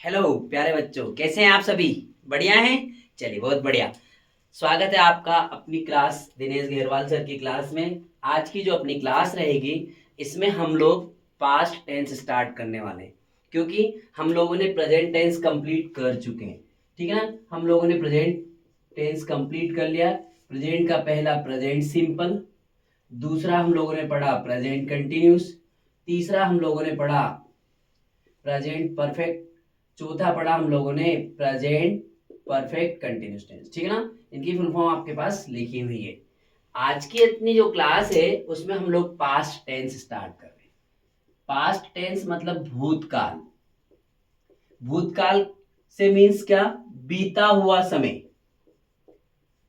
Hello प्यारे बच्चों, कैसे हैं आप सभी? बढ़िया हैं। चलिए, बहुत बढ़िया। स्वागत है आपका अपनी क्लास दिनेश घेरवाल सर की क्लास में। आज की जो अपनी क्लास रहेगी, इसमें हम लोग पास्ट टेंस स्टार्ट करने वाले हैं, क्योंकि हम लोगों ने प्रेजेंट टेंस कंप्लीट कर चुके हैं। ठीक है ना? हम लोगों ने प्रेजेंट टेंस कंप्लीट कर लिया। प्रेजेंट का पहला प्रेजेंट सिंपल, दूसरा हम लोगों ने पढ़ा प्रेजेंट कंटिन्यूस, तीसरा हम लोगों ने पढ़ा प्रेजेंट परफेक्ट, चौथा पढ़ा हम लोगों ने प्रेजेंट परफेक्ट कंटिन्यूस टेंस। ठीक है ना? इनकी फुल फॉर्म आपके पास लिखी हुई है। आज की अपनी जो क्लास है, उसमें हम लोग पास्ट टेंस स्टार्ट कर रहे हैं। पास्ट टेंस मतलब भूतकाल। भूतकाल से मीन्स क्या? बीता हुआ समय।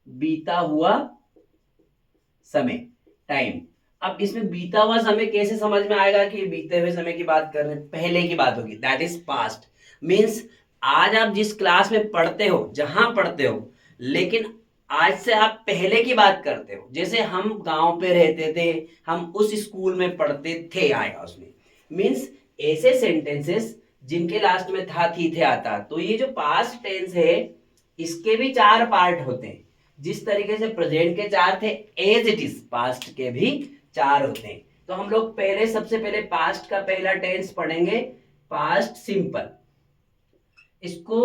बीता हुआ समय, टाइम। अब इसमें बीता हुआ समय कैसे समझ में आएगा कि बीते हुए समय की बात कर रहे हैं? पहले की बात होगी, दैट इज पास्ट। मीन्स आज आप जिस क्लास में पढ़ते हो, जहां पढ़ते हो, लेकिन आज से आप पहले की बात करते हो। जैसे हम गांव पे रहते थे, हम उस स्कूल में पढ़ते थे, आएगा उसमें। मीन्स ऐसे सेंटेंसेस जिनके लास्ट में था थी थे आता। तो ये जो पास्ट टेंस है, इसके भी चार पार्ट होते हैं। जिस तरीके से प्रेजेंट के चार थे, एज इट इज पास्ट के भी चार होते हैं। तो हम लोग पहले, सबसे पहले पास्ट का पहला टेंस पढ़ेंगे, पास्ट सिंपल। इसको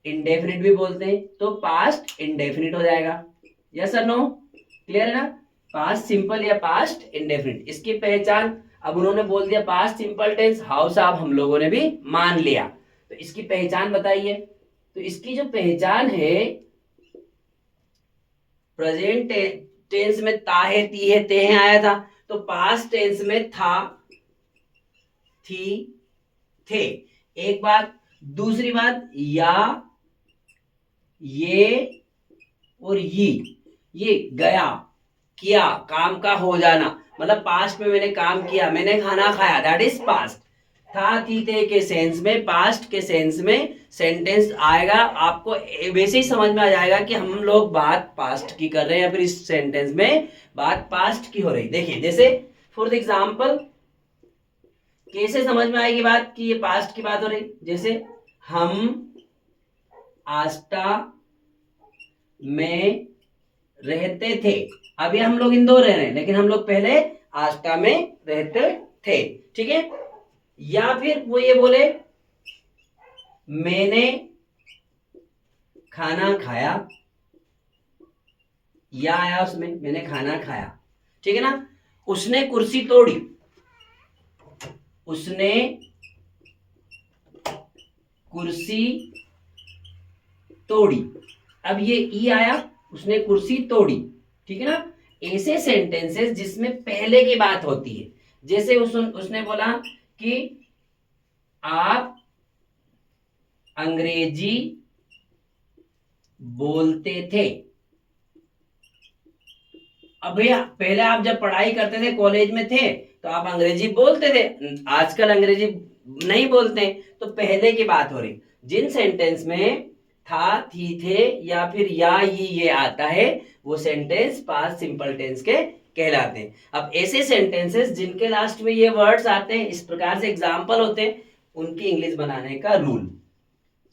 इंडेफिनिट भी बोलते हैं, तो पास्ट इंडेफिनिट हो जाएगा। यस और नो? क्लियर है ना? पास्ट सिंपल या पास्ट इंडेफिनिट, इसकी पहचान अब उन्होंने बोल दिया पास्ट सिंपल टेंस, हाउ साहब हम लोगों ने भी मान लिया। तो इसकी पहचान बताइए। तो इसकी जो पहचान है, प्रेजेंट टेंस में ता है, ती है, ते हैं आया था। तो पास्ट टेंस में था, थी, थे। एक बात। दूसरी बात, या, ये और ये गया, किया, काम का हो जाना। मतलब पास्ट में मैंने काम किया, मैंने खाना खाया, दैट इज पास्ट। था, थी, थे के सेंस में, पास्ट के सेंस में सेंटेंस आएगा। आपको वैसे ही समझ में आ जाएगा कि हम लोग बात पास्ट की कर रहे हैं या फिर इस सेंटेंस में बात पास्ट की हो रही। देखिए, जैसे फॉर एग्जाम्पल, कैसे समझ में आएगी बात कि ये पास्ट की बात हो रही? जैसे हम आस्टा में रहते थे। अभी हम लोग इंदौर रह रहे हैं, लेकिन हम लोग पहले आस्टा में रहते थे। ठीक है? या फिर वो ये बोले, मैंने खाना खाया, या आया उसमें, मैंने खाना खाया। ठीक है ना? उसने कुर्सी तोड़ी, उसने कुर्सी तोड़ी। अब ये ई आया, उसने कुर्सी तोड़ी। ठीक है ना? ऐसे सेंटेंसेस जिसमें पहले की बात होती है। जैसे उसने बोला कि आप अंग्रेजी बोलते थे। अब भैया, पहले आप जब पढ़ाई करते थे, कॉलेज में थे, तो आप अंग्रेजी बोलते थे। आजकल अंग्रेजी नहीं बोलते। तो पहले की बात हो रही। जिन सेंटेंस में था, थी, थे या फिर या ये आता है, वो सेंटेंस पास्ट सिंपल टेंस के कहलाते हैं। अब ऐसे सेंटेंसेस जिनके लास्ट में ये वर्ड्स आते हैं, इस प्रकार से एग्जाम्पल होते हैं, उनकी इंग्लिश बनाने का रूल,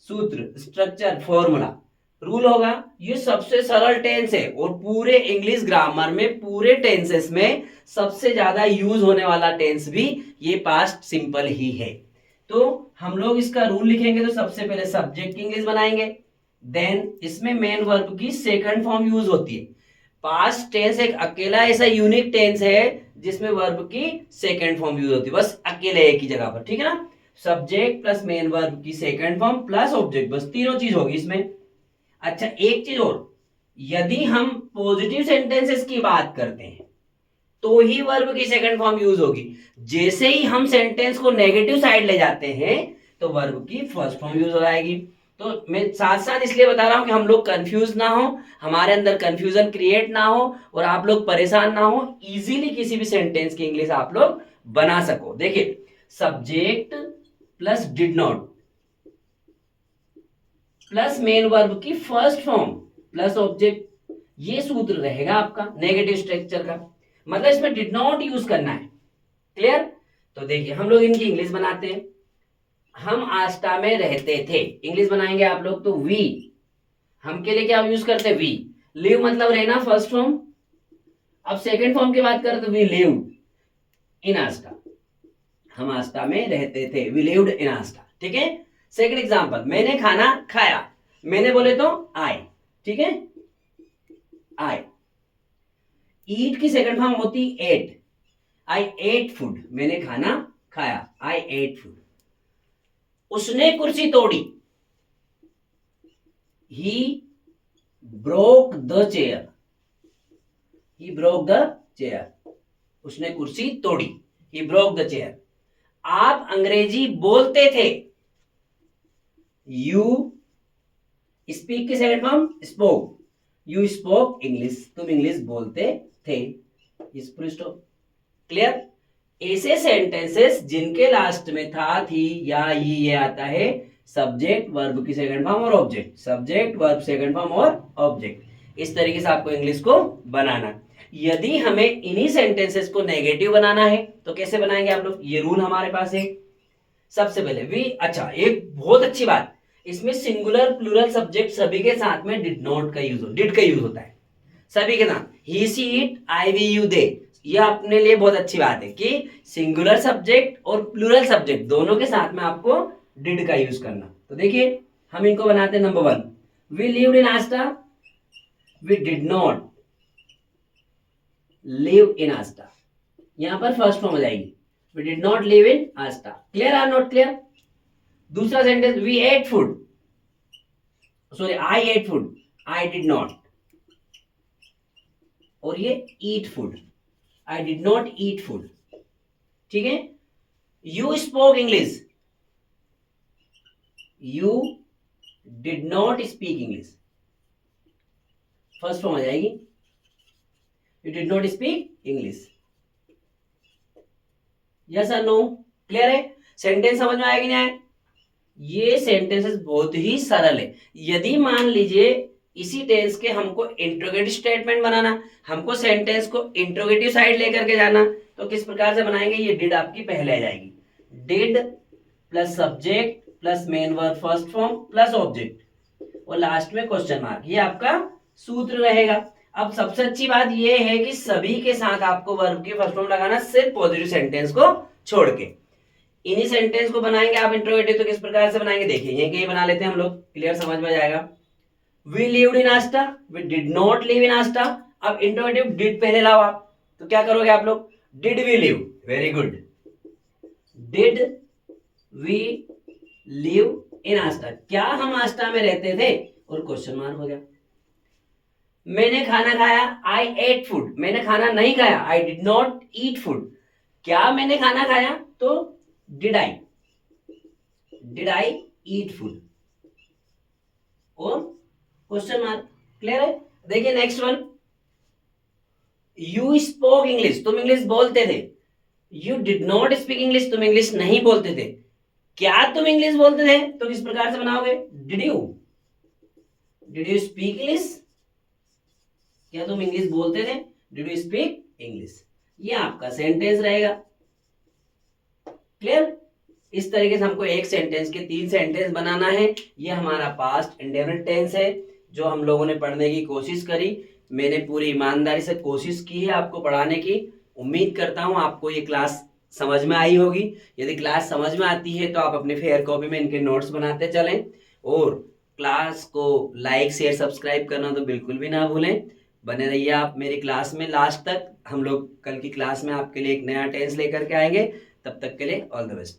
सूत्र, स्ट्रक्चर, फॉर्मूला, रूल होगा। ये सबसे सरल टेंस है और पूरे इंग्लिश ग्रामर में, पूरे टेंसेस में सबसे ज्यादा यूज होने वाला टेंस भी ये पास्ट सिंपल ही है। तो हम लोग इसका रूल लिखेंगे, तो सबसे पहले सब्जेक्ट की इंग्लिश बनाएंगे, देन इसमें मेन वर्ब की सेकंड फॉर्म यूज होती है। पास्ट टेंस एक अकेला ऐसा यूनिक टेंस है जिसमें वर्ब की सेकंड फॉर्म यूज होती है, बस अकेले एक ही जगह पर। ठीक है ना? सब्जेक्ट प्लस मेन वर्ब की सेकंड फॉर्म प्लस ऑब्जेक्ट, बस तीनों चीज होगी इसमें। अच्छा, एक चीज और, यदि हम पॉजिटिव सेंटेंसेस की बात करते हैं, तो ही वर्ब की सेकंड फॉर्म यूज होगी। जैसे ही हम सेंटेंस को नेगेटिव साइड ले जाते हैं, तो वर्ब की फर्स्ट फॉर्म यूज हो जाएगी। तो मैं साथ साथ इसलिए बता रहा हूं कि हम लोग कंफ्यूज ना हो, हमारे अंदर कंफ्यूजन क्रिएट ना हो, और आप लोग परेशान ना हो, इजीली किसी भी सेंटेंस की इंग्लिश आप लोग बना सको। देखिए, subject plus did not plus main verb की फर्स्ट फॉर्म प्लस ऑब्जेक्ट, ये सूत्र रहेगा आपका नेगेटिव स्ट्रक्चर का। मतलब इसमें डिड नॉट यूज करना है। क्लियर? तो देखिए, हम लोग इनकी इंग्लिश बनाते हैं। हम आस्था में रहते थे, इंग्लिश बनाएंगे आप लोग तो वी, हम के लिए क्या यूज करते हैं वी। लिव मतलब रहना, फर्स्ट फॉर्म। अब सेकंड फॉर्म की बात करें तो वी लिव इन आस्था, हम आस्था में रहते थे, वी लिव्ड इन आस्था, ठीक है। सेकंड एग्जांपल, मैंने खाना खाया, मैंने बोले तो आई, ठीक है, आई। ईट की सेकंड फॉर्म होती एट, आई एट फूड, मैंने खाना खाया, आई एट फूड। उसने कुर्सी तोड़ी, he broke the chair, he broke the chair, उसने कुर्सी तोड़ी, ही ब्रोक द चेयर। आप अंग्रेजी बोलते थे, यू स्पीक की second form spoke, you spoke English, तुम इंग्लिश बोलते थे, क्लियर। ऐसे सेंटेंसेस जिनके लास्ट में था, थी या ये आता है, सब्जेक्ट वर्ब की सेकंड फॉर्म और object, subject verb second form और ऑब्जेक्ट, इस तरीके से आपको इंग्लिश को बनाना। यदि हमें इन्हीं सेंटेंसेस को नेगेटिव बनाना है तो कैसे बनाएंगे आप लोग, ये रूल हमारे पास है। सबसे पहले वी, अच्छा एक बहुत अच्छी बात, इसमें सिंगुलर प्लूरल सब्जेक्ट सभी के साथ में डिड नॉट का यूज, डिड का यूज होता है सभी के साथ, he she it I we you they. यह अपने लिए बहुत अच्छी बात है कि सिंगुलर सब्जेक्ट और प्लूरल सब्जेक्ट दोनों के साथ में आपको डिड का यूज करना। तो देखिए हम इनको बनाते हैं, number one, we lived in Astha, we did not live in Astha, यहां पर फर्स्ट फॉर्म हो जाएगी, we did not live in Astha, clear or not clear. दूसरा sentence, we ate food, sorry I ate food, I did not, और ये eat food, I did not eat food, ठीक है। You spoke English, you did not speak English, first form आ जाएगी, you did not speak English, yes और no, clear है। Sentence समझ में आया कि नहीं आया। ये सेंटेंसेस बहुत ही सरल है। यदि मान लीजिए इसी टेंस के हमको इंट्रोगेटिव स्टेटमेंट बनाना, हमको सेंटेंस को इंट्रोगेटिव साइड लेकर के जाना, तो किस प्रकार से बनाएंगे, ये डिड आपकी पहले आ जाएगी, did plus subject plus main verb first form plus object और लास्ट में क्वेश्चन मार्क, ये आपका सूत्र रहेगा। अब सबसे अच्छी बात ये है कि सभी के साथ आपको वर्ब की फर्स्ट फॉर्म लगाना, सिर्फ पॉजिटिव सेंटेंस को छोड़ के। इन्हीं सेंटेंस को बनाएंगे आप इंट्रोगेटिव, तो किस प्रकार से बनाएंगे देखिए, ये कहीं बना लेते हैं हम लोग, क्लियर समझ में जाएगा। We lived in Astha, we did not live in Astha. अब इंट्रोगेटिव डिड पहले लाओ आप, तो क्या करोगे आप लोग, did we live, very good, did we live in Astha, क्या हम आस्था में रहते थे, और क्वेश्चन मार्क हो गया। मैंने खाना खाया, आई एट फूड, मैंने खाना नहीं खाया, आई डिड नॉट ईट फूड, क्या मैंने खाना खाया, तो डिड आई ईट फूड, और क्वेश्चन मार्क, क्लियर है। देखिए next one, you spoke English, तुम इंग्लिश बोलते थे, you did not speak English, तुम इंग्लिश नहीं बोलते थे, क्या तुम इंग्लिश बोलते थे, तो किस प्रकार से बनाओगे, डिड यू स्पीक इंग्लिश, क्या तुम इंग्लिश बोलते थे, डिड यू स्पीक इंग्लिश, ये आपका सेंटेंस रहेगा, क्लियर। इस तरीके से हमको एक सेंटेंस के 3 सेंटेंस बनाना है। ये हमारा पास्ट इंडेफिनिट टेंस है जो हम लोगों ने पढ़ने की कोशिश करी, मैंने पूरी ईमानदारी से कोशिश की है आपको पढ़ाने की। उम्मीद करता हूं आपको ये क्लास समझ में आई होगी। यदि क्लास समझ में आती है तो आप अपने फेयर कॉपी में इनके नोट्स बनाते चलें, और क्लास को लाइक शेयर सब्सक्राइब करना तो बिल्कुल भी ना भूलें। बने रहिए आप मेरी क्लास में लास्ट तक। हम लोग कल की क्लास में आपके लिए एक नया टेंस लेकर के आएंगे। तब तक के लिए ऑल द बेस्ट।